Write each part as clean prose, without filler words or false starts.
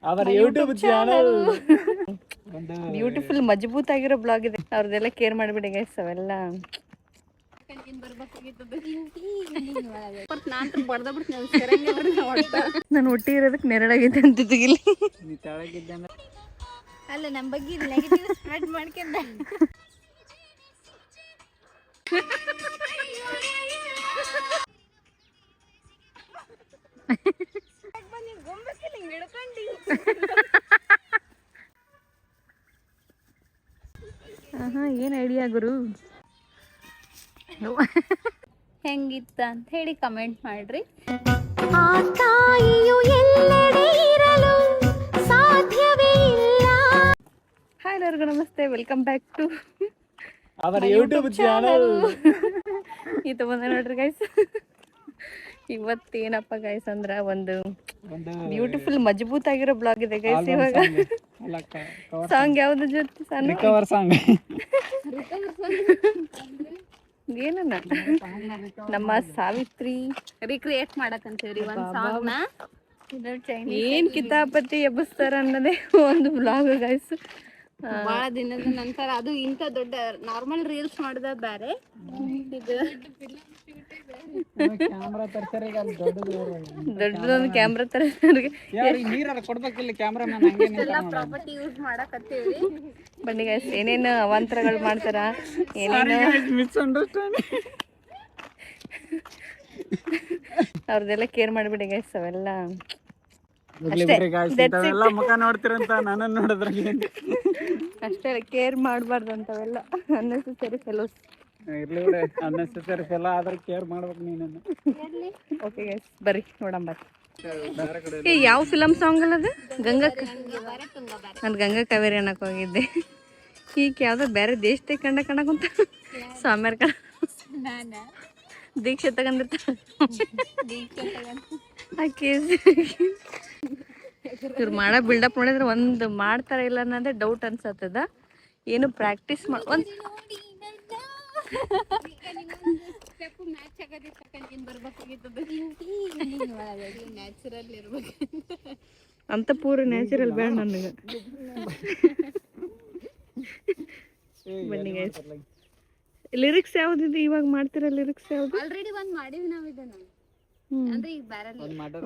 ಅವರ YouTube channel beautiful ಮಜಬೂತ್ ಆಗಿರೋ blog ಇದೆ. ಅವ್ರದೆಲ್ಲ ಕೇರ್ ಮಾಡಿಬಿಡಿ ಗೈಸ್. ಅವೆಲ್ಲ ನಾನು ಒಟ್ಟಿ ಇರೋದಕ್ಕೆ ನೆರಳಾಗಿದೆ ಅಂತಿದ್ದೀಗಿಲ್ಲ. ಅಲ್ಲ ನಮ್ಮ ಬಗ್ಗೆ ನೆಗೆಟಿವ್ ಸ್ಪ್ರೆಡ್ ಮಾಡ್ಕೊಂಡ ಏನ್ ಐಡಿಯಾ ಗುರು? ಹೆಂಗಿತ್ತ ಅಂತ ಹೇಳಿ ಕಮೆಂಟ್ ಮಾಡ್ರಿ. ಆ ತಾಯಿಯು ಎಲ್ಲೆಡೆ ಇರಲು ಸಾಧ್ಯವೇ ಇಲ್ಲ. ಹಾಯ್ ಎಲ್ಲರಿಗೂ ನಮಸ್ತೆ, ವೆಲ್ಕಮ್ ಬ್ಯಾಕ್ ಟು ಅವರ ಯೂಟ್ಯೂಬ್ ಚಾನಲ್. ಇದು ಬಂದ ನೋಡ್ರಿ ಗೈಸ್. ಇವತ್ತೇನಪ್ಪ ಗೈಸ್ ಅಂದ್ರ ಒಂದು ಬ್ಯೂಟಿಫುಲ್ ಮಜಬೂತ್ ಆಗಿರೋ ಬ್ಲಾಗ್ ಇದೆ ಗೈಸ್. ಇವಾಗ ಸಾಂಗ್ ಯಾವ್ದು ಜೊತೆ ರಿಕವರ್ ಸಾಂಗ್ ಏನನ್ನ ನಮ್ಮ ಸಾವಿತ್ರಿ ರಿಕ್ರಿಯೇಟ್ ಮಾಡಕಂತೀವ್ರಿ ಒಂದ್ ಸಾಂಗ್ ನ. ಏನ್ ಕಿತಾಪತಿ ಎಬ್ಬಿಸ್ತಾರ ಅನ್ನೋದೇ ಒಂದು ಬ್ಲಾಗ್ ಗೈಸ್. ಬಹಳ ದಿನದ ನಂತರ ಅದು ಇಂತ ದೊಡ್ಡ ನಾರ್ಮಲ್ ರೀಲ್ಸ್ ಮಾಡಿದ ಬೇರೆ. ಇದು ಕ್ಯಾಮ್ರಾ ತರ್ತಾರೆ, ದೊಡ್ಡದೊಂದು ಕ್ಯಾಮ್ರಾ ತರ ನೀರ ಕೊಡ್ಬೇಕಿಲ್ಲ ಕ್ಯಾಮ್ರಾಮನ್. ಪ್ರಾಪರ್ಟಿ ಯೂಸ್ ಮಾಡಕತ್ತೀವಿ. ಬನ್ನಿ ಗೈಸ್, ಏನೇನು ಅವಾಂತರಗಳು ಮಾಡ್ತಾರ, ಏನೇನು ಅವ್ರದೆಲ್ಲ ಕೇರ್ ಮಾಡಿಬಿಡಿ ಗೈಸ್. ಅವೆಲ್ಲ ಮುಖ ನೋಡ್ತಿರಂತ ನಾನು ನೋಡಿದ್ರೆ ಅಷ್ಟೇ, ಕೇರ್ ಮಾಡಬಾರ್ದು ಅಂತವೆಲ್ಲ ಅನ್ನೆಸೆಸರಿ ಫೆಲೋಸ್. ಇರ್ಲಿ ಅನ್ನೆಸೆಸರಿ ಫೆಲ ಆದ್ರೆ ಕೇರ್ ಮಾಡ್ಬೇಕು ನೀನು. ಓಕೆ ಗೈಸ್, ಬರ್ರಿ ನೋಡಂ ಬರ್ರಿ. ಏ ಯಾವ ಫಿಲಮ್ ಸಾಂಗ್ ಅಲ್ಲ ಅದು? ನಾನು ಗಂಗಾ ಕಾವೇರಿ ಅನ್ನಕ್ಕೆ ಹೋಗಿದ್ದೆ. ಈಗ ಯಾವ್ದೋ ಬೇರೆ ದೇಶದಾಗ ಕಂಡಕುಂತ ಸ್ವಾಮ್ಯಾರ ಕಣ ದೀಕ್ಷೆ ತಗೊಂಡಿರ್ತಾರೆ. ಇವ್ರು ಮಾಡೋ ಬಿಲ್ಡಪ್ ನೋಡಿದ್ರೆ ಒಂದು ಮಾಡ್ತಾರ ಇಲ್ಲ ಅನ್ನೋದೇ ಡೌಟ್ ಅನ್ಸತ್ತದ. ಏನು ಪ್ರಾಕ್ಟೀಸ್ ಒಂದು ಅಂತ ಪೂರ ನ್ಯಾಚುರಲ್ ಬೇಡ ನನಗೆ. ಬನ್ನಿ ಗೈಸ್, ಲಿರಿಕ್ಸ್ ಯಾವ್ದಿದೆ ಇವಾಗ ಮಾಡ್ತಿರೋ ಲಿರಿಕ್ಸ್ ಯಾವ್ದು? ಆಲ್ರೆಡಿ ಒಂದ್ ಮಾಡಿವಿ ನಾವ್ ಇದನ್ನ. ಅಂದ್ರೆ ಈಗ ಬೇರೆ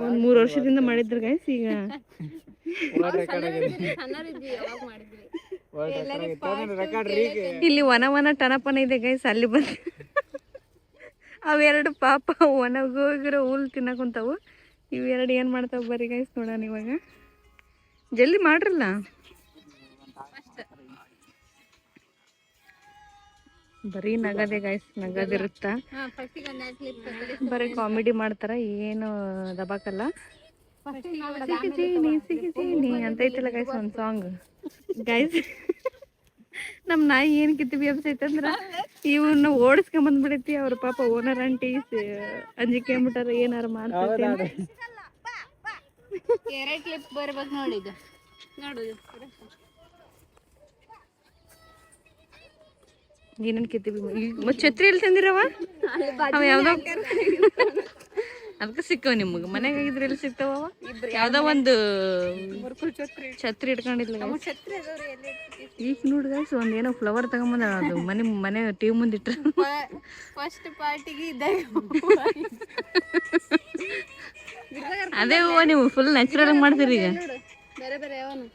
ಒಂದ್ 3 ವರ್ಷದಿಂದ ಮಾಡಿದ್ರು ಗೈಸ್. ಈಗ ಇಲ್ಲಿ ವನ ಟನಪನ ಇದೆ ಗೈಸ್. ಅಲ್ಲಿ ಬಂದು ಅವೆರಡು ಪಾಪ ಒಣಗೋಗಿರೋ ಹುಲ್ ತಿನ್ನಕುಂತಾವು. ಇವೆರಡು ಏನ್ ಮಾಡ್ತಾವ ಬರ್ರಿ ಗೈಸ್ ನೋಡೋಣ. ಇವಾಗ ಜಲ್ದಿ ಮಾಡ್ರಲ್ಲ. ಬರೀ ನಗದೆ ಗೈಸ್, ನಗದಿರುತ್ತ. ಬರೀ ಕಾಮಿಡಿ ಮಾಡ್ತಾರ, ಏನು ದಬಾಕಲ್ಲ. ಸಿಗಿ ಅಂತ ಐತಲ್ಲ ಗೈಸ್ ಒಂದ್ ಸಾಂಗ್ ಗೈಸ್. ನಮ್ ನಾಯಿ ಏನ್ ಕಿತ್ತಿಬಿ ಅನ್ಸೈತಂದ್ರ ಇವನ್ನ ಓಡಿಸ್ಕೊಂಬಂದ್ಬಿಡೈತಿ. ಅವ್ರ ಪಾಪ ಓನರ್ ಆಂಟಿ ಅಂಜಿಕೆ ಅಂಬಿಟ್ಟಾರ ಏನಾರ ಮಾಡ್ತೈತಿ. ಕ್ಲಿಪ್ ಬರ್ಬೇಕು ನೋಡಿದ್ದು ನೋಡುದು. ಏನೇನ್ ಕಿತ್ತಿಬಿ ಮತ್ ಛತ್ರಿ ಎಲ್ಲಿ ತಂದಿರವ? ಅವ ಯಾವ್ದೋ ಅದಕ್ಕೆ ಸಿಕ್ಕವ ನಿಮ್ಗೆ. ಮನೆಗೆ ಆಗಿದ್ರೆ ಎಲ್ಲಿ ಸಿಗ್ತಾವ? ಯಾವ್ದೋ ಒಂದು ಛತ್ರಿ ಇಟ್ಕೊಂಡಿದ್ಲ. ಈಗ ನೋಡಿ ಗೈಸ್, ಒಂದ್ ಏನೋ ಫ್ಲವರ್ ತಗೊಂಬಂದ. ಅದು ಮನೆ ಟಿವಿ ಮುಂದೆ ಇಟ್ರ ಫಸ್ಟ್ ಪಾರ್ಟಿಗೆ ಇದ್ದಾಗ ಅದೇ ಹೂವ ನೀವು ಫುಲ್ ನ್ಯಾಚುರಲ್ ಮಾಡ್ತೀರಿ. ಈಗ ಬೇರೆ ಬೇರೆ ಯಾವನು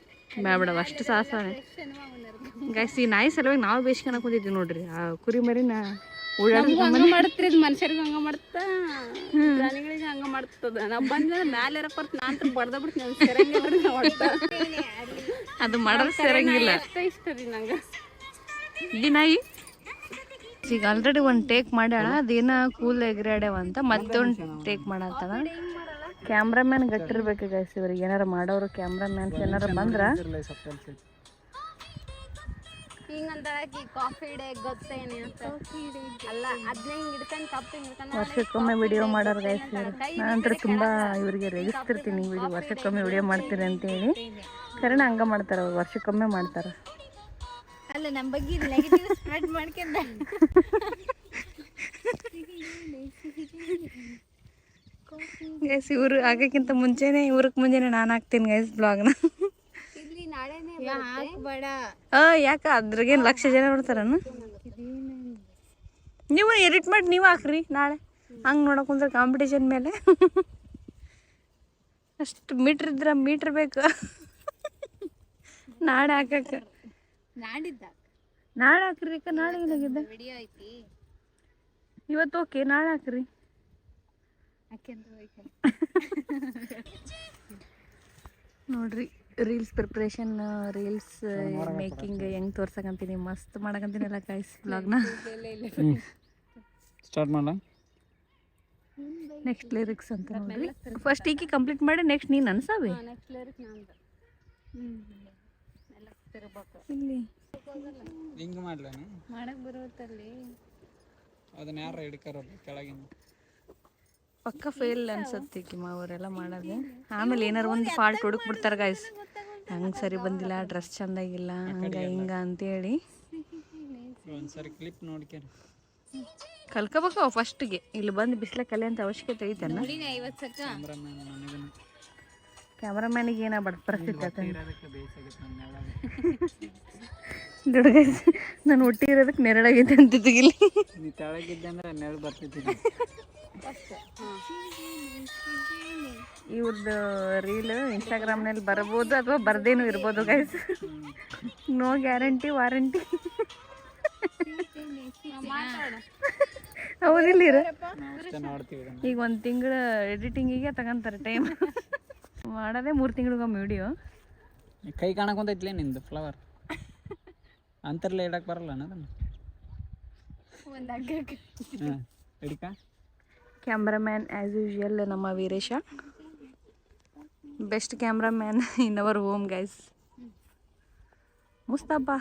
ಬೇಡ ಅಷ್ಟು ಸಾಹಸನೆ ಗೈಸ್. ಈ ನಾಯಿ ಸಲುವಾಗಿ ನಾವು ಬೇಸ್ಕೊಳಕ್ ಹೋಗಿದ್ವಿ ನೋಡ್ರಿ. ಆ ಕುರಿ ಮರಿನ ಮಾಡ್ತೀರಿ, ಮನುಷ್ಯರಿಗೆ ಹಂಗ ಮಾಡ್ತ, ಪ್ರಾಣಿಗಳಿಗೆ ಹಂಗ ಮಾಡ್ತದ. ನಾವ್ ಬಂದ್ರೆ ಮ್ಯಾಲೆ ನಾನ್ ಬಡ್ದ ಬಿಡ್ತೀನಿ. ಅದು ಮಾಡೋದು ಸರಂಗಿಲ್ಲ. ಇಷ್ಟ ರೀ ನಂಗೆ ಈ ನಾಯಿ. ಈಗ ಆಲ್ರೆಡಿ ಒಂದು ಟೇಕ್ ಮಾಡ್ಯಾಳ, ಅದೇನ ಕೂಲ್ ಎಗ್ರಾಡ್ಯಾವ ಅಂತ ಮತ್ತೊಂದು ಟೇಕ್ ಮಾಡತ್ತದ. ಕ್ಯಾಮ್ರಾಮ್ಯಾನ್ ಗಟ್ಟಿರ್ಬೇಕು ಗೈಸ್. ಇವ್ರಿಗೆ ಏನಾರ ಮಾಡೋರು ಕ್ಯಾಮ್ರಾಮ್ಯಾನ್ಸ್ ಏನಾರ ಬಂದ್ರ ವರ್ಷಕ್ಕೊಮ್ಮೆ ವಿಡಿಯೋ ಮಾಡೋರು ಗೈಸ್. ನಾನಂತರ ತುಂಬಾ ಇವರಿಗೆ ರೇಗಿಸ್ತಿರ್ತೀನಿ ವಿಡಿಯೋ. ವರ್ಷಕ್ಕೊಮ್ಮೆ ವಿಡಿಯೋ ಮಾಡ್ತೀರಿ ಅಂತೇಳಿ ಕರೆನ ಹಂಗ ಮಾಡ್ತಾರ ಅವ್ರು. ವರ್ಷಕ್ಕೊಮ್ಮೆ ಮಾಡ್ತಾರ. ಅಲ್ಲ ನಮ್ಮ ಬಗ್ಗೆ ನೆಗೆಟಿವ್ ಸ್ಪ್ರೆಡ್ ಮಾಡ್ಕೊಂಡ ಗೈಸ್ ಇವ್ರು ಆಗಕ್ಕಿಂತ ಮುಂಚೆನೆ ಇವ್ರಕ್ಕೆ ಮುಂಚೆನೆ ನಾನು ಹಾಕ್ತೀನಿ ಗೈಸ್ ಬ್ಲಾಗ್ನ. ಇಲ್ಲಿ ನಾಳೆನೇ ಹಾಕ್ಬೇಡ. ಯಾಕ ಅದ್ರಾಗೇನು ಲಕ್ಷ ಜನ ನೋಡ್ತಾರನು? ನೀವು ಎಡಿಟ್ ಮಾಡಿ ನೀವು ಹಾಕ್ರಿ ನಾಳೆ. ಹಂಗೆ ನೋಡಕ್ ಕುಂದ್ರೆ ಕಾಂಪಿಟೇಷನ್ ಮೇಲೆ ಅಷ್ಟು ಮೀಟ್ರ್ ಇದ್ರ ಮೀಟ್ರ್ ಬೇಕು ನಾಳೆ ಹಾಕಕ್ಕೆ. ನಾಡಿದ್ದ ನಾಳೆ ಹಾಕ್ರಿ ಅಕ್ಕ. ನಾಳೆ ಏನಾಗಿದೆ? ವಿಡಿಯೋ ಐತಿ ಇವತ್ತು ಓಕೆ, ನಾಳೆ ಹಾಕ್ರಿ. ನೋಡ್ರಿ ರೀಲ್ಸ್ ಪ್ರಿಪ್ರೇಷನ್, ರೀಲ್ಸ್ ಮೇಕಿಂಗ್ ಹೆಂಗೆ ತೋರ್ಸಕಂತೀನಿ, ಮಸ್ತ್ ಮಾಡಕಂತೀನಲ್ಲ ಗೈಸ್ ಬ್ಲಾಗ್ನ. ಸ್ಟಾರ್ಟ್ ಮಾಡಲ. ನೆಕ್ಸ್ಟ್ ಲಿರಿಕ್ಸ್ ಅಂತ ನೋಡ್ರಿ. ಫಸ್ಟ್ ಈಕಿ ಕಂಪ್ಲೀಟ್ ಮಾಡಿ ನೆಕ್ಸ್ಟ್ ನೀನು ಅನ್ಸಾವೆ ನೆಕ್ಸ್ಟ್ ಲಿರಿಕ್ ನಮ್ದು. ಎಲ್ಲ ತಿರ್ಬೇಕು ಇಲ್ಲಿ ಹಿಂಗೆ ಮಾಡ್ಲೇನು? ಮಾಡಕ್ ಬರುತ್ತಲ್ಲಿ ಅದನ್ನ ಯಾರು ಹಿಡ್ಕಾರಲ್ಲ ಕೆಳಗಿಂದ. ಪಕ್ಕ ಫೇಲ್ ಅನ್ಸತ್ತೆ ಈಕಿ ಅವರೆಲ್ಲ ಮಾಡೋದು. ಆಮೇಲೆ ಏನಾರು ಒಂದು ಫಾಲ್ಟ್ ಹುಡುಕ್ಬಿಡ್ತಾರೆ ಗೈಸ್. ಹಂಗೆ ಸರಿ ಬಂದಿಲ್ಲ, ಡ್ರೆಸ್ ಚಂದಾಗಿಲ್ಲ, ಹಂಗೆ ಹಿಂಗೆ ಅಂತೇಳಿ ಒಂದ್ಸರಿ ಕ್ಲಿಪ್ ನೋಡ್ಕೇರಿ ಕಲ್ಕೋಬೇಕು ಫಸ್ಟಿಗೆ. ಇಲ್ಲಿ ಬಂದು ಬಿಸಿಲ ಕಲೆ ಅಂತ ಅವಶ್ಯಕತೆ ಐತಲ್ಲ. ನೋಡಿನ 50 ಸಕ್ಕ ಕ್ಯಾಮ್ರಾಮನ್ ನನಗೂ ಕ್ಯಾಮ್ರಾಮ್ಯಾನಿಗೆ ಏನೋ ಬಡ್ ಪರಿಸ್ಥಿತಿ ಆತ ಇರೋದಕ್ಕೆ ಬೇಸಾಗೈತೆ ನನ್ನೆಲ್ಲ. ದೊಡ್ಡ ಗೈಸ್ ನಾನು ಒಟ್ಟಿರೋದಕ್ಕೆ ನೆರಳಾಗೈತೆ ಅಂತಿದ್ದು ಇಲ್ಲಿ. ನೀ ತೆಳಗಿದ್ದೆ ಅಂದ್ರೆ ನೆರಳು ಬರ್ತಿದ್ದಿ. ಇವ್ರದ್ದು ರೀಲ್ ಇನ್ಸ್ಟಾಗ್ರಾಮ್ನಲ್ಲಿ ಬರ್ಬೋದು ಅಥವಾ ಬರ್ದೇನು ಇರ್ಬೋದು ಗೈಸ್. No guarantee warranty. ಹೌದಿಲ್ಲ ನಾವು ಅಷ್ಟೇ ನೋಡ್ತೀವಿ ಇದನ್ನ. ಈಗ 1 ತಿಂಗಳ ಎಡಿಟಿಂಗಿಗೆ ತಗೊಂತಾರೆ ಟೈಮ್. ಮಾಡೋದೇ 3 ತಿಂಗಳಿಗೊಮ್ಮೆ ವಿಡಿಯೋ. ಕೈ ಕಾಣಕೊಂತೈತ್ಲೇ ನಿಂದು ಫ್ಲವರ್ ಅಂತರ್ಲೆ ಇಡಕ್ಕೆ ಬರಲ್ಲ ಅನ್ನೋದನ್ನ. ಒಂದು ಹಗ್ಗಕ್ಕೆ ಹಾಂ ಹಿಡ್ಕ. ಕ್ಯಾಮ್ರಾಮ್ಯಾನ್ ಆ್ಯಸ್ ಯೂಶುವಲ್ ನಮ್ಮ Veeresh, best cameraman in our home guys. Mustafa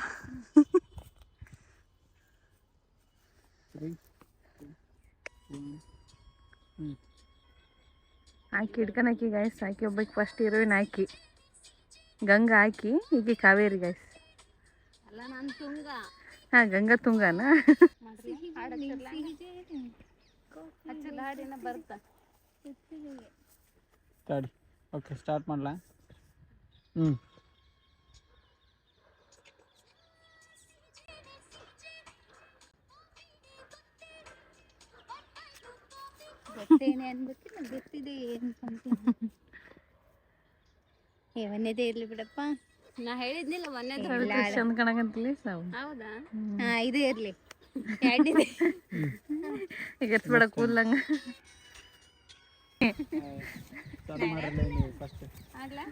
ಆಕಿ ಹಿಡ್ಕನಾಕಿ ಗೈಸ್. ಆಕಿ ಒಬ್ಬಕ್ಕೆ ಫಸ್ಟ್ ಹೀರೋಯಿನ್ ಆಕಿ ಗಂಗಾ, ಆಕಿ ಈಕಿ ಕಾವೇರಿ ಗೈಸ್. ಅಲ್ಲ ನಾನು ತುಂಗ ಹಾಂ ಗಂಗಾ ತುಂಗಾನ. ಹಚ್ಚಲ್ಲ ಹಾಡಿನ ಬರ್ತಾ ತಡಿ. ಓಕೆ ಸ್ಟಾರ್ಟ್ ಮಾಡಲ. ಗೊತ್ತೇನೆ ಅನ್ಬೇಕಿಲ್ಲ, ಗೊತ್ತಿದೆ ಏನು ಒಂದೇದೇ ಇರ್ಲಿ ಬಿಡಪ್ಪ. ನಾ ಹೇಳಿದ್ನಿಲ್ಲ ಮೊನ್ನೆ ಚಂದ ಕಾಣಕಂತಲಿ ಸಾವು. ಹೌದಾ? ಹಾ ಇದು ಇರ್ಲಿ, ಎರಡಿದೆ. ಈಗ ಎತ್ಬೇಡ ಕೂದ್ಲಂಗ. ಫಸ್ಟ್ ಆಗ್ಲಾ?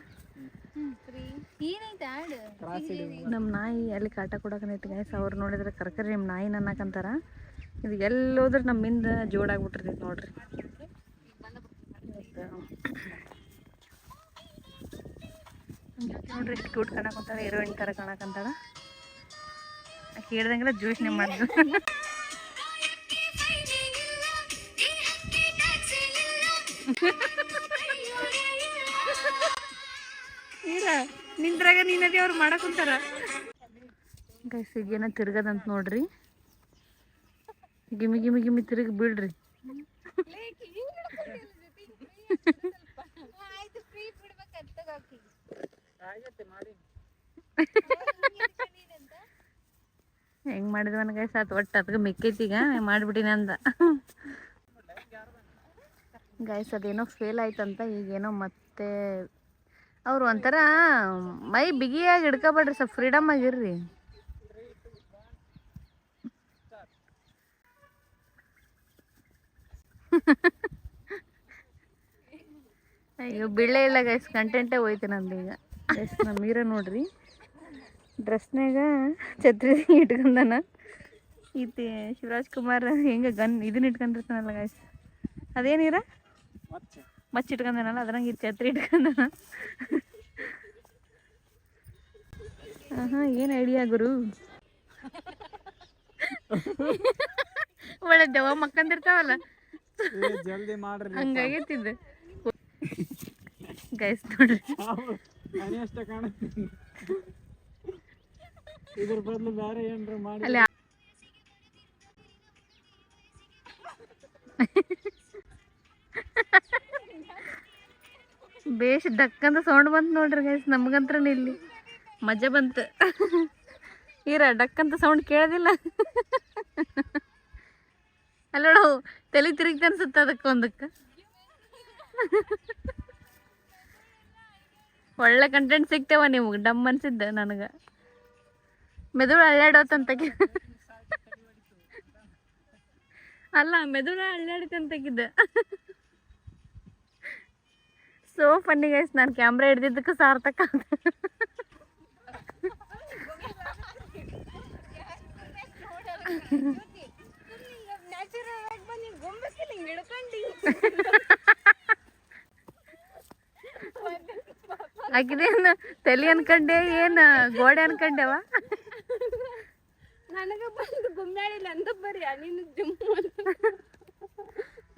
ಏನೈತೆ ಹಾಡು? ನಮ್ಮ ನಾಯಿ ಅಲ್ಲಿ ಕಾಟ ಕೊಡಕನೈತಿ ಗೈಸ್. ಅವ್ರು ನೋಡಿದ್ರೆ ಕರ್ಕರಿ ನಿಮ್ಮ ನಾಯಿ ಅನ್ನಕಂತಾರ. ಇದು ಎಲ್ಲೋದ್ರೆ ನಮ್ಮಿಂದ ಜೋಡಾಗ್ಬಿಟ್ಟಿರ್ತೈತಿ ನೋಡ್ರಿ. ನೋಡ್ರಿ ಎಷ್ಟು ಕ್ಯೂಟ್ ಕಾಣಕಂತಾಳ, ಹೀರೋಯಿನ್ ಥರ ಕಾಣಕಂತಾಳ. ಆಕೆ ಹೇಳ್ದಂಗೆಲ್ಲ ಜೋಶನೆ ಮಾಡಿದ್ರು. ಇಲ್ಲ ನಿಂದ್ರಾಗ ನೀನದೇ ಅವ್ರು ಮಾಡಕುಂತಾರ ಗೈಸ್. ಈಗೇನ ತಿರ್ಗದಂತ ನೋಡ್ರಿ. ಗಿಮಿ ಗಿಮಿ ಗಿಮಿ ತಿರುಗಿ ಬಿಡ್ರಿ. ಹೆಂಗ್ ಮಾಡಿದ್ವನ ಗೈಸ್, ಆತು ಒಟ್ಟು ಅದಕ್ಕೆ ಮಿಕ್ಕೈತೀಗ ಮಾಡಿಬಿಟ್ಟಿನ ಅಂದ ಗೈಸ್. ಅದೇನೋ ಫೇಲ್ ಆಯ್ತಂತ ಈಗೇನೋ ಮತ್ತೆ ಅವ್ರು ಒಂಥರ ಮೈ ಬಿಗಿಯಾಗಿ ಹಿಡ್ಕೊಬೇಡ್ರಿ, ಸ್ವಲ್ಪ ಫ್ರೀಡಮ್ ಆಗಿರ್ರಿ. ಅಯ್ಯೋ ಬೀಳೇ ಇಲ್ಲ ಗೈಸ್, ಕಂಟೆಂಟೇ ಹೋಯ್ತು ನಂದು ಈಗ. ಗೈಸ್ ನಮ್ಮ ಮೀರ ನೋಡ್ರಿ ಡ್ರೆಸ್ನಾಗ ಛತ್ರಿ ಇಟ್ಕೊಂಡನ. ಈತಿ ಶಿವರಾಜ್ ಕುಮಾರ್ ಹೆಂಗೆ ಗನ್ ಇದನ್ನ ಇಟ್ಕೊಂಡಿರ್ತಾನಲ್ಲ ಗೈಸ್, ಅದೇನೀರ ಮಚ್ಚ ಇಟ್ಕೊಂಡನಲ್ಲ ಅದ್ರಂಗೆ ಇದು ಛತ್ರಿ ಇಟ್ಕೊಂಡನ. ಹಾಂ ಏನು ಐಡಿಯಾ ಗುರು. ಒಳ್ಳೆ ದೆವ್ವ ಮಕ್ಕಂದಿರ್ತಾವಲ್ಲ ಜಲ್ದಿ ಮಾಡ್ರಿ. ಹಂಗಾಗೈತಿದ್ದು ಗೈಸ್ ನೋಡ್ರಿ. ಅಷ್ಟೇ ಕಾಣುತ್ತೆ. ಇದ್ರ ಬದಲು ಬೇರೆ ಏನ್ರ ಮಾಡಿ. ಅಲ್ಲಿ ಬೇಷ್ ಡಕ್ಕಂತ ಸೌಂಡ್ ಬಂತು ನೋಡ್ರಿ ಗೈಸ್. ನಮ್ಗಂತ್ರ ಇಲ್ಲಿ ಮಜಾ ಬಂತು. ಈರ ಡಕ್ಕಂತ ಸೌಂಡ್ ಕೇಳೋದಿಲ್ಲ. ಅಲ್ಲೋಡು ತಲೆ ತಿರುಗಿ ಅನ್ಸುತ್ತೆ ಅದಕ್ಕೆ ಒಂದಕ್ಕೆ. ಒಳ್ಳೆ ಕಂಟೆಂಟ್ ಸಿಗ್ತೇವ ನಿಮ್ಗೆ. ಡಮ್ ಅನ್ಸಿದ್ದ ನನಗೆ. ಮೆದುಳು ಅಳ್ಳಾಡೋತಂತಕ್ಕೆ ಅಲ್ಲ, ಮೆದುಳು ಅಳ್ಳಾಡಿತಂತಕ್ಕಿದ್ದ. So funny guys. ನಾನು ಕ್ಯಾಮ್ರಾ ಹಿಡ್ದಿದ್ದಕ್ಕೆ ಸಾರ್ಥಕ. ಆಕಿದೇನು ತಲೆ ಅನ್ಕಂಡೆ ಏನು ಗೋಡೆ ಅನ್ಕಂಡೆವ? ನನಗೆ ಬಂದು ಗುಮ್ಮಾಡಿಲ್ಲ ಅಂತ ಬರೀ ನೀನು ಜುಮ್ಮು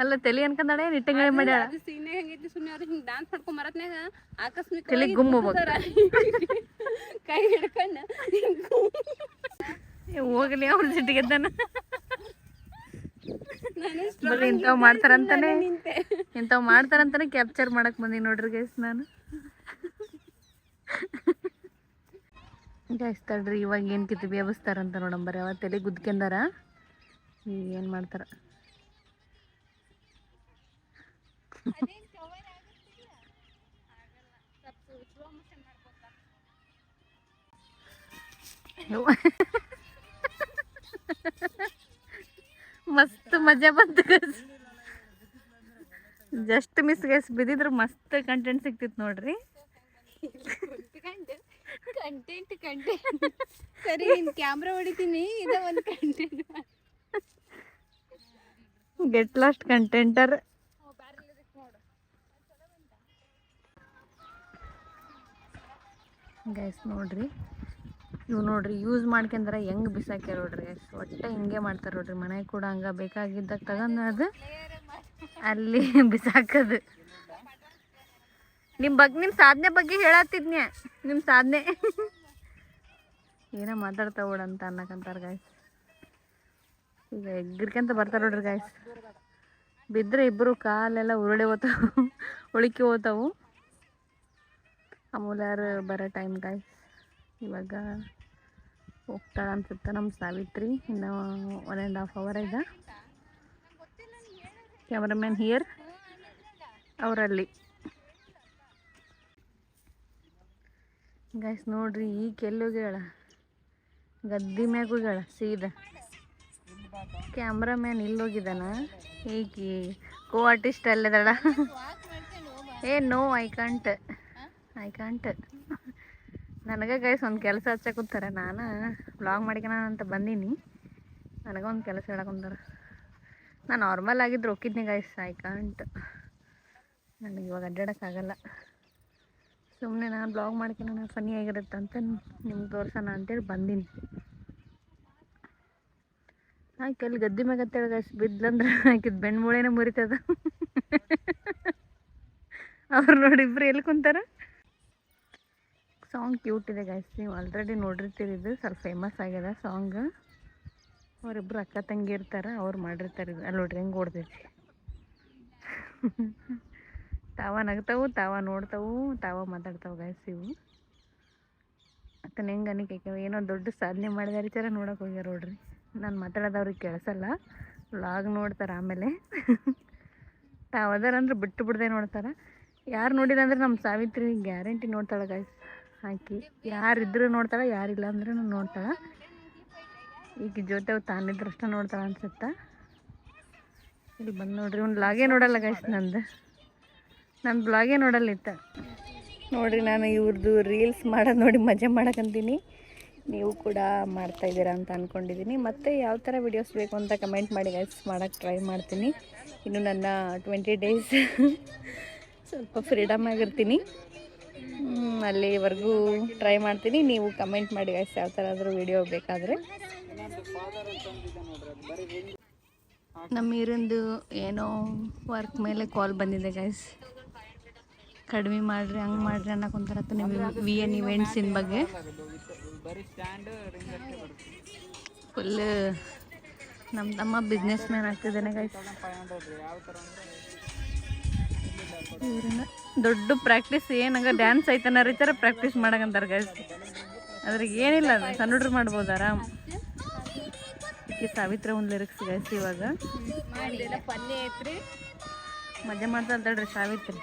ಅಲ್ಲ ತಲೆ ಅನ್ಕಂದಾಳೆ ನಿಟ್ಟಂಗಳಿ ಮಾಡ್ಯಾಳ. ಅದು ಸೀನೆ ಹೆಂಗೈತಿ ಸುಮ್ಮನೆ ಅವ್ರು ಹಿಂಗೆ ಡಾನ್ಸ್ ಮಾಡ್ಕೊಂಡ್ ಮರತ್ನಾಗ ಆಕಸ್ಮಿಕ ತಲೆ ಗುಮ್ಮ ಕೈ ಹಿಡ್ಕೊಂಡು ಹೋಗ್ಲಿ ಅವ್ರ ಸಿಟ್ಟಿಗೆದ್ದಾನ. ಬರ್ರಿ ಇಂಥವ್ ಮಾಡ್ತಾರಂತಾನೆ ಕ್ಯಾಪ್ಚರ್ ಮಾಡಕ್ ಬಂದಿ ನೋಡ್ರಿ ಗೈಸ್ ನಾನು. ಗೈಸ್ ತಡ್ರಿ, ಇವಾಗ ಏನು ಕಿತ್ತು ಬೇಬಸ್ತಾರಂತ ನೋಡಂಬರಿ. ಅವ ತಲೆ ಗುದ್ಕೆಂದಾರ, ಈಗ ಏನು ಮಾಡ್ತಾರ. ಮಸ್ತ್ ಮಜಾ ಬಂತು ಗೈಸ್. Just miss guys. ಬಿದ್ದಿದ್ರು ಮಸ್ತ್ ಕಂಟೆಂಟ್ ಸಿಕ್ತಿತ್ತು ನೋಡ್ರಿ. ಕಂಟೆಂಟ್ ಸರಿ, ನಿನ್ ಕ್ಯಾಮ್ರಾ ಹೊಡಿತೀನಿ, ಇದ ಒಂದು ಕಂಟೆಂಟ್. ಗೆಟ್ ಲಾಸ್ಟ್ ಕಂಟೆಂಟರ್. ಗೈಸ್ ನೋಡ್ರಿ, ಇವು ನೋಡ್ರಿ ಯೂಸ್ ಮಾಡ್ಕೊಂಡ್ರೆ ಹೆಂಗೆ ಬಿಸಾಕ್ಯಾರ ನೋಡ್ರಿ ಗೈಸ್. ಒಟ್ಟೆ ಹಿಂಗೆ ಮಾಡ್ತಾರೆ ನೋಡ್ರಿ. ಮನೆಗೆ ಕೂಡ ಹಂಗೆ ಬೇಕಾಗಿದ್ದಾಗ ತಗೊಂಡು ಅಲ್ಲಿ ಬಿಸಾಕೋದು. ನಿಮ್ಮ ಸಾಧನೆ ಬಗ್ಗೆ ಹೇಳತ್ತಿದ್ನ್ಯಾ. ನಿಮ್ಮ ಸಾಧನೆ ಏನೋ ಮಾತಾಡ್ತಾವ ಅಂತ ಅನ್ನಕಂತಾರೆ ಗಾಯ್ಸ್. ಈಗ ಎಗ್ರಿಕಂತ ಬರ್ತಾರೆ ನೋಡ್ರಿ ಗಾಯ್ಸ್. ಬಿದ್ದರೆ ಇಬ್ಬರು ಕಾಲೆಲ್ಲ ಉಳಿಕೆ ಹೋತಾವು. ಅಮೂಲ್ಯಾರು ಬರೋ ಟೈಮ್ ಗಾಯ್ಸ್. ಇವಾಗ ಹೋಗ್ತಾಳೆ ಅನ್ಸುತ್ತೆ ನಮ್ಮ ಸಾವಿತ್ರಿ. ಇನ್ನು 1.5 hour ಈಗ. ಕ್ಯಾಮ್ರಾಮ್ಯಾನ್ ಹಿಯರ್, ಅವರಲ್ಲಿ ಗೈಸ್ ನೋಡ್ರಿ. ಈ ಕೆಲ್ಲೋಗ್ಯಾಳ, ಗದ್ದಿ ಮ್ಯಾಗ ಹೋಗ್ಯಾಳ ಸೀದಾ. ಕ್ಯಾಮ್ರಾಮ್ಯಾನ್ ಇಲ್ಲೋಗಿದ್ದಾನ. ಈಕಿ ಕೋ ಆರ್ಟಿಸ್ಟ್ ಅಲ್ಲದಳ. No I can't. ನನಗೆ ಗೈಸ್ ಒಂದು ಕೆಲಸ ಹಚ್ಚಕುತ್ತಾರೆ. ನಾನು ವ್ಲಾಗ್ ಮಾಡ್ಕೊಳ ಅಂತ ಬಂದೀನಿ. ನನಗೊಂದು ಕೆಲಸ ಹೇಳಕೊಂತಾರ. ನಾನು ನಾರ್ಮಲ್ ಆಗಿದ್ರೆ ಹೋಗಿದ್ನಿ ಗೈಸ್. I can't. ನನಗೆ ಇವಾಗ ಅಡ್ಡಾಡೋಕ್ಕಾಗಲ್ಲ. ಸುಮ್ಮನೆ ನಾನು ಬ್ಲಾಗ್ ಮಾಡ್ಕೊಂಡು ಫನ್ನಿ ಆಗಿರುತ್ತೆ ಅಂತ ನಿಮ್ಗೆ ತೋರ್ಸೋಣ ಅಂತೇಳಿ ಬಂದೀನಿ. ಆಯ್ಕೆ ಅಲ್ಲಿ ಗದ್ದೆ ಮ್ಯಾಗ ಅಂತೇಳಿ ಗೈಸ್. ಬಿದ್ದಂದ್ರೆ ಆಕಿದ್ ಬೆಣ್ಣು ಮೂಳೆನೇ ಮುರಿತದ. ಅವ್ರು ನೋಡಿ ಇಬ್ರು ಎಲ್ಲಿ ಕುಂತಾರ. ಸಾಂಗ್ ಕ್ಯೂಟ್ ಇದೆ ಗೈಸ್. ನೀವು ಆಲ್ರೆಡಿ ನೋಡಿರ್ತೀರಿ. ಇದು ಸ್ವಲ್ಪ ಫೇಮಸ್ ಆಗಿದೆ ಸಾಂಗ್. ಅವರಿಬ್ರು ಅಕ್ಕ ತಂಗಿ ಇರ್ತಾರೆ, ಅವ್ರು ಮಾಡಿರ್ತಾರೆ. ಇದು ಅಲ್ಲಿ ನೋಡ್ರಿ ಹೆಂಗೆ ಓಡ್ತೈತಿ. ತಾವ ನಗ್ತಾವು, ತಾವ ನೋಡ್ತಾವು, ತಾವ ಮಾತಾಡ್ತಾವೆ ಗೈಸ್. ಇವು ಅಕ್ಕನ ಹೆಂಗೆ ಅನಿಕೆ ಏನೋ ದೊಡ್ಡ ಸಾಧನೆ ಮಾಡಿದ ವಿಚಾರ ನೋಡೋಕೆ ಹೋಗ್ಯಾರ ನೋಡ್ರಿ. ನಾನು ಮಾತಾಡೋದು ಅವ್ರಿಗೆ ಕೇಳಿಸಲ್ಲ. ವ್ಲಾಗ್ ನೋಡ್ತಾರೆ ಆಮೇಲೆ. ತಾವು ಅದಾರಂದ್ರೆ ಬಿಟ್ಟು ಬಿಡದೆ ನೋಡ್ತಾರೆ. ಯಾರು ನೋಡಿಲ್ಲ ಅಂದ್ರೆ ನಮ್ಮ ಸಾವಿತ್ರಿ ಗ್ಯಾರಂಟಿ ನೋಡ್ತಾಳೆ ಗೈಸ್. ಆಕಿ ಯಾರಿದ್ರು ನೋಡ್ತಾಳೆ, ಯಾರಿಲ್ಲ ಅಂದ್ರೆ ನೋಡ್ತಾಳೆ. ಈಗ ಜೊತೆ ತಾನಿದ್ರು ಅಷ್ಟ ನೋಡ್ತಾಳೆ ಅನ್ಸುತ್ತೆ. ಇಲ್ಲಿ ಬಂದು ನೋಡ್ರಿ. ಒಂದು ಬ್ಲಾಗೇ ನೋಡಲ್ಲ ಗೈಸ್. ನನ್ನ ಬ್ಲಾಗೇ ನೋಡಲ್ಲಿತ್ತ ನೋಡ್ರಿ. ನಾನು ಇವ್ರದ್ದು ರೀಲ್ಸ್ ಮಾಡೋದು ನೋಡಿ ಮಜಾ ಮಾಡಕ್ಕಂತೀನಿ. ನೀವು ಕೂಡ ಮಾಡ್ತಾಯಿದ್ದೀರಾ ಅಂತ ಅಂದ್ಕೊಂಡಿದ್ದೀನಿ. ಮತ್ತು ಯಾವ ಥರ ವಿಡಿಯೋಸ್ ಬೇಕು ಅಂತ ಕಮೆಂಟ್ ಮಾಡಿ ಗೈಸ್. ಮಾಡೋಕ್ಕೆ ಟ್ರೈ ಮಾಡ್ತೀನಿ. ಇನ್ನು ನನ್ನ 20 days ಸ್ವಲ್ಪ ಫ್ರೀಡಮ್ ಆಗಿರ್ತೀನಿ. ಅಲ್ಲಿವರೆಗೂ ಟ್ರೈ ಮಾಡ್ತೀನಿ. ನೀವು ಕಮೆಂಟ್ ಮಾಡಿ ಗೈಸ್ ಯಾವ ಥರ ಆದರೂ ವಿಡಿಯೋ ಬೇಕಾದರೆ. ನಮ್ಮ ಇರಂದು ಏನೋ ವರ್ಕ್ ಮೇಲೆ ಕಾಲ್ ಬಂದಿದೆ ಗೈಸ್. ಕಡಿಮೆ ಮಾಡಿರಿ, ಹಂಗೆ ಮಾಡಿರಿ ಅನ್ನಕೊಂತಾರತ್ತ ನೀವು VN ಇವೆಂಟ್ಸಿನ ಬಗ್ಗೆ. ಫುಲ್ ನಮ್ಮ ತಮ್ಮ ಬಿಸ್ನೆಸ್ ಮ್ಯಾನ್ ಆಗ್ತಿದ್ದಾನೆ ಗೈಸ್. ಇವ್ರನ್ನ ದೊಡ್ಡ ಪ್ರಾಕ್ಟೀಸ್ ಏನಂಗ ಡ್ಯಾನ್ಸ್ ಐತನ ರೀತರ ಪ್ರಾಕ್ಟೀಸ್ ಮಾಡಕಂತಾರ ಗೈಸ್. ಅದ್ರಾಗ ಏನಿಲ್ಲ, ಅದು ಸಣ್ಣ ಹುಡ್ರು ಮಾಡ್ಬೋದು ಆರಾಮ್. ಈ ಸಾವಿತ್ರ ಒಂದು ಲಿರಿಕ್ಸ್ ಗೈಸ್. ಇವಾಗ ಮಜಾ ಮಾಡ್ತಾ ಅಂತೇಳ್ರಿ ಸಾವಿತ್ರಿ.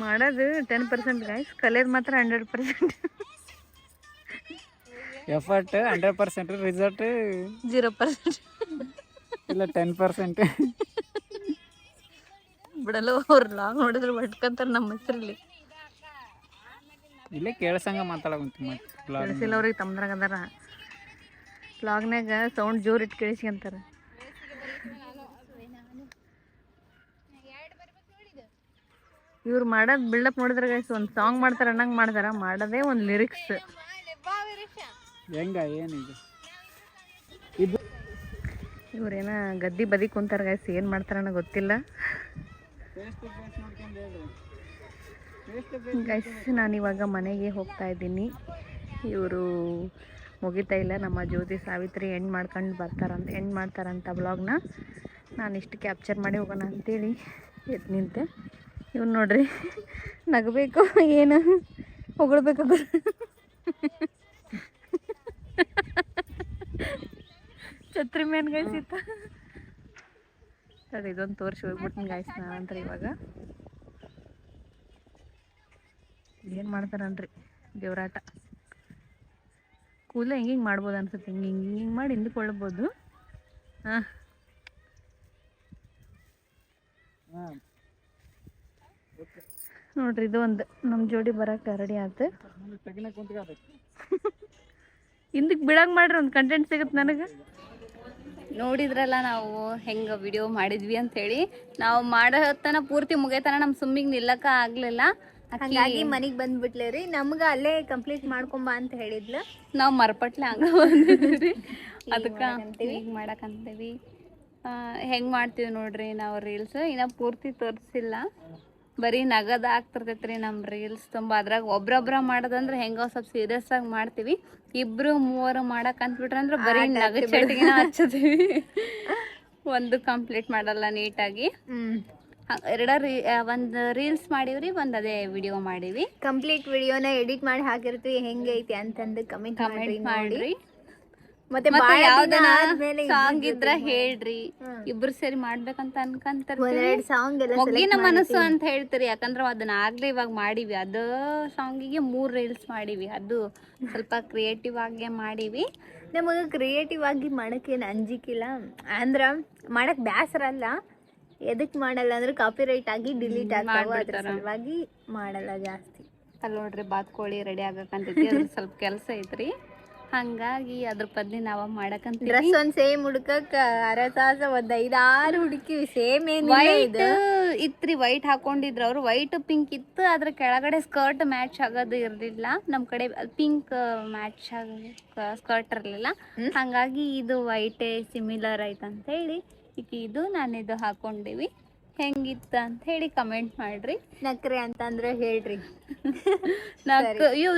ಮಾಡೋದು 10% ಗೈಸ್, ಕಲಿಯೋದು ಮಾತ್ರ 100%. Effort 100%, result 0%. ಇಲ್ಲ 10%. ಬಿಡಲ್ಲ, ಅವ್ರು ಲಾಗ್ ನೋಡಿದ್ರೆ ಹೊಟ್ಕಂತಾರೆ ನಮ್ಮ ಹೆಸರಲ್ಲಿ. ಇಲ್ಲೇ ಕೇಳ್ಸಂಗ ಮಾತಾಡಕಂತ ಮತ್ತೆ ಕೇಳಿಸಿಲ್ಲ ಅವ್ರಿಗೆ, ತಮ್ಮದ್ರಾಗ ಅದಾರ. ವ್ಲಾಗ್ನಾಗ ಸೌಂಡ್ ಜೋರು ಇಟ್ಟು ಕೇಳಿಸ್ಕೊಂತಾರೆ. ಇವ್ರು ಮಾಡೋದು ಬಿಲ್ಡಪ್ ನೋಡಿದ್ರೆ ಗೈಸ್, ಒಂದು ಸಾಂಗ್ ಮಾಡ್ತಾರೆ ಅನ್ನಂಗೆ ಮಾಡ್ತಾರ. ಮಾಡೋದೇ ಒಂದು ಲಿರಿಕ್ಸ್. ಹೆಂಗ ಏನೀಗ ಇವ್ರೇನ ಗದ್ದಿ ಬದಿ ಕುಂತಾರ ಗೈಸ್, ಏನು ಮಾಡ್ತಾರ ಅನ್ನೋ ಗೊತ್ತಿಲ್ಲ ಗೈಸ್. ನಾನಿವಾಗ ಮನೆಗೆ ಹೋಗ್ತಾ ಇದ್ದೀನಿ. ಇವರು ಮುಗಿತಾ ಇಲ್ಲ, ನಮ್ಮ ಜ್ಯೋತಿ ಸಾವಿತ್ರಿ ಎಂಡ್ ಮಾಡ್ತಾರಂತ ಬ್ಲಾಗ್ನ. ನಾನು ಇಷ್ಟು ಕ್ಯಾಪ್ಚರ್ ಮಾಡಿ ಹೋಗೋಣ ಅಂತೇಳಿ ಎದ್ದು ನಿಂತೆ. ಇವ್ನು ನೋಡ್ರಿ ನಗಬೇಕು ಏನು ಹೊಗಳ್ಬೇಕು ಛತ್ರಿ ಮೇನ್ ಗಾಯ್ಸಿತ್ತ. ಸರಿ, ಇದೊಂದು ತೋರಿಸಿ ಹೋಗ್ಬಿಟ್ಟು ಗಾಯ್ಸ್. ನಾನಂತರ ಇವಾಗ ಏನು ಮಾಡ್ತಾರನ್ರಿ ದೇವ್ರಾಟ. ಕೂದಲ ಹಿಂಗೆ ಮಾಡ್ಬೋದು ಅನ್ಸುತ್ತೆ. ಹಿಂಗೆ ಮಾಡಿ ಹಿಂದಕ್ಕೆ ಒಳ್ಬೋದು. ಹಾಂ, ನೋಡ್ರಿ ಇದು ಒಂದು ನಮ್ಮ ಜೋಡಿ ಬರೋಕೆ ರೆಡಿ ಆಯ್ತು. ಹಿಂದಕ್ಕೆ ಬಿಡಂಗೆ ಮಾಡ್ರಿ, ಒಂದು ಕಂಟೆಂಟ್ ಸಿಗುತ್ತೆ ನನಗೆ. ನೋಡಿದ್ರಲ್ಲ ನಾವು ಹೆಂಗೆ ವಿಡಿಯೋ ಮಾಡಿದ್ವಿ ಅಂಥೇಳಿ. ನಾವು ಮಾಡೋ ಹೊತ್ತನ ಪೂರ್ತಿ ಮುಗಿಯತನ ನಮ್ಮ ಸುಮ್ಮಿಗೆ ನಿಲ್ಲಕ್ಕ ಆಗಲಿಲ್ಲ. ಹಾಗಾಗಿ ಮನೆಗೆ ಬಂದ್ಬಿಟ್ಲೆ ರೀ. ನಮ್ಗೆ ಅಲ್ಲೇ ಕಂಪ್ಲೀಟ್ ಮಾಡ್ಕೊಂಬ ಅಂತ ಹೇಳಿದ್ಲು. ನಾವು ಮರಪಟ್ಲೆ ಹಂಗೆ ಬಂದಿದ್ವಿ. ಅದಕ್ಕೆ ಈಗ ಮಾಡಕ್ಕಂತೀವಿ. ಹೆಂಗೆ ಮಾಡ್ತೀವಿ ನೋಡ್ರಿ ನಾವು ರೀಲ್ಸ್. ಇನ್ನು ಪೂರ್ತಿ ತೋರಿಸಿಲ್ಲ, ಬರೀ ನಗದ ಆಗ್ತಿರ್ತೈತೆ ರೀ ನಮ್ಮ ರೀಲ್ಸ್ ತುಂಬ. ಅದ್ರಾಗ ಒಬ್ರೊಬ್ರ ಮಾಡೋದಂದ್ರೆ ಹೆಂಗೋ ಸ್ವಲ್ಪ ಸೀರಿಯಸ್ ಆಗಿ ಮಾಡ್ತೀವಿ. 2-3 ಮಾಡಕ್ಕಂತ್ಬಿಟ್ರೆ ಅಂದ್ರೆ ಬರೀ ನಗ ಚಟಿಗೆನ ಹಚ್ಚತೀವಿ. ಒಂದು ಕಂಪ್ಲೀಟ್ ಮಾಡಲ್ಲ ನೀಟಾಗಿ. ಒಂದು ರೀಲ್ಸ್ ಮಾಡೀವ್ರಿ, ಒಂದು ಅದೇ ವಿಡಿಯೋ ಮಾಡೀವಿ. ಕಂಪ್ಲೀಟ್ ವಿಡಿಯೋನ ಎಡಿಟ್ ಮಾಡಿ ಹಾಕಿರ್ತೀವಿ. ಹೆಂಗೈತಿ ಅಂತಂದು ಕಮೆಂಟ್ ಮಾಡ್ರಿ. ಮತ್ತೆ ಯಾವ್ದನ ಸಾಂಗ್ ಇದ್ರ ಹೇಳ್ರಿ, ಇಬ್ರು ಸೇರಿ ಮಾಡ್ಬೇಕಂತ ಅನ್ಕಂತಾರ. ಮೊಗ್ಗಿನ ಮನಸ್ಸು ಅಂತ ಹೇಳ್ತೀರಿ, ಯಾಕಂದ್ರ ಅದನ್ನ ಆಗ್ಲೇ ಇವಾಗ ಮಾಡಿವಿ. ಅದು ಸಾಂಗಿಗೆ 3 ರೀಲ್ಸ್ ಮಾಡಿವಿ. ಅದು ಸ್ವಲ್ಪ ಕ್ರಿಯೇಟಿವ್ ಆಗಿ ಮಾಡಿವಿ. ನಮಗೆ ಕ್ರಿಯೇಟಿವ್ ಆಗಿ ಮಾಡಕ್ಕೇನು ಅಂಜಿಕಿಲ್ಲ. ಅಂದ್ರೆ ಮಾಡಕ್ ಬ್ಯಾಸರ ಅಲ್ಲ. ಎದಕ್ ಮಾಡಲ್ಲ ಅಂದ್ರೆ ಕಾಪಿರೈಟ್ ಆಗಿ ಡಿಲೀಟ್ ಆಗ್ತಾವ, ಅದ್ರ ಸಲುವಾಗಿ ಮಾಡಲ್ಲ ಜಾಸ್ತಿ. ಅಲ್ಲಿ ನೋಡ್ರಿ ಬಾತ್ಕೋಳಿ ರೆಡಿ ಆಗಕ್ಕಂತೈತಿ. ಅದ್ರ ಸ್ವಲ್ಪ ಕೆಲಸ ಐತ್ರಿ, ಹಂಗಾಗಿ ಅದ್ರ ಬದ್ಲಿ ನಾವ ಮಾಡಕಂತ. ಡ್ರೆಸ್ ಒಂದ್ ಸೇಮ್ ಹುಡ್ಕಕ್ ಅರತಾಸ ಒಂದ್ 5-6 ಹುಡುಕಿವಿ. ಸೇಮ್ ವೈಟ್ ಇತ್ರಿ, ವೈಟ್ ಹಾಕೊಂಡಿದ್ರ ಅವ್ರು. ವೈಟ್ ಪಿಂಕ್ ಇತ್ತು, ಅದ್ರ ಕೆಳಗಡೆ ಸ್ಕರ್ಟ್ ಮ್ಯಾಚ್ ಆಗೋದು ಇರ್ಲಿಲ್ಲ. ನಮ್ ಕಡೆ ಪಿಂಕ್ ಮ್ಯಾಚ್ ಸ್ಕರ್ಟ್ ಇರ್ಲಿಲ್ಲ. ಹಂಗಾಗಿ ಇದು ವೈಟೇ ಸಿಮಿಲರ್ ಐತಂತ ಹೇಳಿ ಇದು ನಾನಿದು ಹಾಕೊಂಡಿವಿ. ಹೆಂಗಿತ್ತ ಅಂತ ಹೇಳಿ ಕಮೆಂಟ್ ಮಾಡ್ರಿ. ನಕ್ರೆ ಅಂತಂದ್ರೆ ಹೇಳ್ರಿ.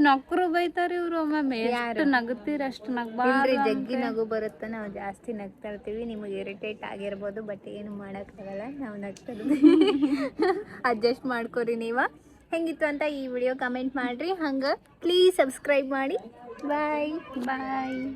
ನಕ್ರು ಬೈತಾರ ಇವ್ರು. ಒಮ್ಮೆ ಎಷ್ಟು ನಗುತ್ತೀರ ಅಷ್ಟು ನಗ್ಬಾರ್ದು. ಜಗ್ಗಿ ನಗು ಬರುತ್ತೆ, ನಾವು ಜಾಸ್ತಿ ನಗ್ತಾ ಇರ್ತೀವಿ. ನಿಮಗೆ ಇರಿಟೇಟ್ ಆಗಿರ್ಬೋದು, ಬಟ್ ಏನು ಮಾಡೋಕ್ಕಾಗಲ್ಲ, ನಾವು ನಗ್ತಾ ಅಡ್ಜಸ್ಟ್ ಮಾಡ್ಕೊರಿ. ನೀವು ಹೆಂಗಿತ್ತು ಅಂತ ಈ ವಿಡಿಯೋ ಕಮೆಂಟ್ ಮಾಡ್ರಿ. ಹಂಗೆ ಪ್ಲೀಸ್ ಸಬ್ಸ್ಕ್ರೈಬ್ ಮಾಡಿ. ಬಾಯ್.